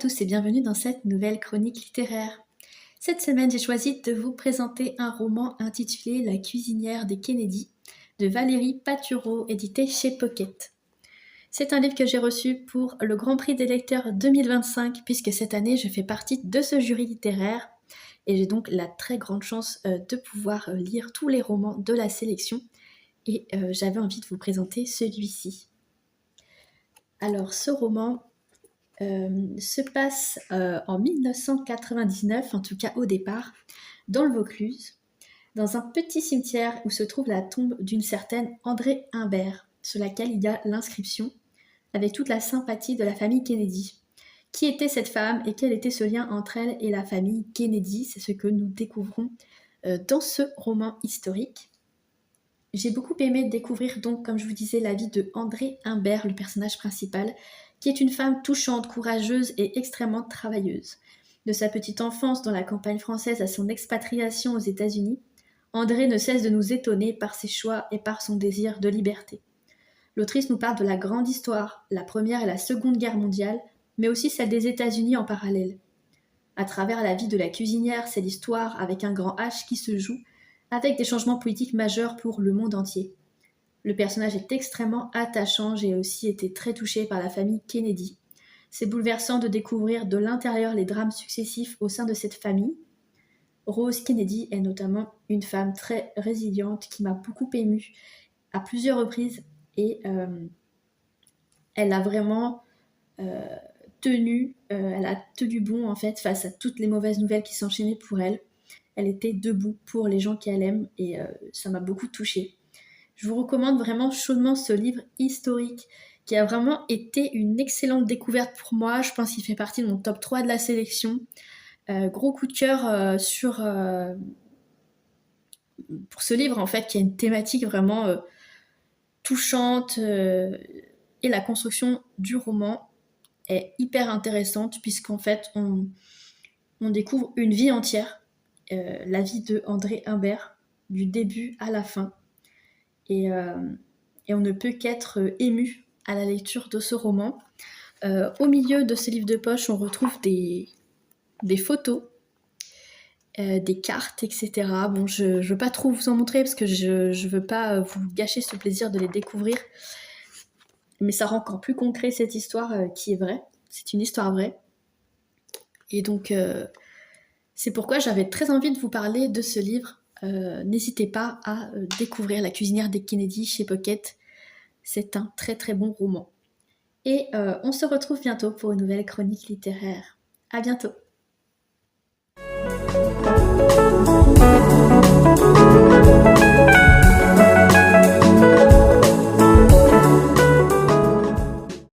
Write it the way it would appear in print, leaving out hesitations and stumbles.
tous et bienvenue dans cette nouvelle chronique littéraire. Cette semaine, j'ai choisi de vous présenter un roman intitulé La cuisinière des Kennedy de Valérie Patureau, édité chez Pocket. C'est un livre que j'ai reçu pour le Grand Prix des lecteurs 2025 puisque cette année, je fais partie de ce jury littéraire et j'ai donc la très grande chance de pouvoir lire tous les romans de la sélection et j'avais envie de vous présenter celui-ci. Alors, ce roman se passe en 1999, en tout cas au départ, dans le Vaucluse, dans un petit cimetière où se trouve la tombe d'une certaine André Humbert, sur laquelle il y a l'inscription, avec toute la sympathie de la famille Kennedy. Qui était cette femme et quel était ce lien entre elle et la famille Kennedy? C'est ce que nous découvrons dans ce roman historique. J'ai beaucoup aimé découvrir donc, comme je vous disais, la vie de André Humbert, le personnage principal, qui est une femme touchante, courageuse et extrêmement travailleuse. De sa petite enfance dans la campagne française à son expatriation aux États-Unis, André ne cesse de nous étonner par ses choix et par son désir de liberté. L'autrice nous parle de la grande histoire, la Première et la Seconde Guerre mondiale, mais aussi celle des États-Unis en parallèle. À travers la vie de la cuisinière, c'est l'histoire avec un grand H qui se joue, avec des changements politiques majeurs pour le monde entier. Le personnage est extrêmement attachant, j'ai aussi été très touchée par la famille Kennedy. C'est bouleversant de découvrir de l'intérieur les drames successifs au sein de cette famille. Rose Kennedy est notamment une femme très résiliente qui m'a beaucoup émue à plusieurs reprises et elle a vraiment elle a tenu bon en fait face à toutes les mauvaises nouvelles qui s'enchaînaient pour elle. Elle était debout pour les gens qu'elle aime et ça m'a beaucoup touchée. Je vous recommande vraiment chaudement ce livre historique qui a vraiment été une excellente découverte pour moi. Je pense qu'il fait partie de mon top 3 de la sélection. Gros coup de cœur pour ce livre en fait qui a une thématique vraiment touchante et la construction du roman est hyper intéressante puisqu'en fait on découvre une vie entière, la vie de André Humbert du début à la fin. Et on ne peut qu'être ému à la lecture de ce roman. Au milieu de ce livre de poche, on retrouve des photos, des cartes, etc. Bon, je ne veux pas trop vous en montrer parce que je ne veux pas vous gâcher ce plaisir de les découvrir. Mais ça rend encore plus concret cette histoire qui est vraie. C'est une histoire vraie. Et donc, c'est pourquoi j'avais très envie de vous parler de ce livre. N'hésitez pas à découvrir La cuisinière des Kennedy chez Pocket. C'est un très très bon roman. Et on se retrouve bientôt pour une nouvelle chronique littéraire. À bientôt!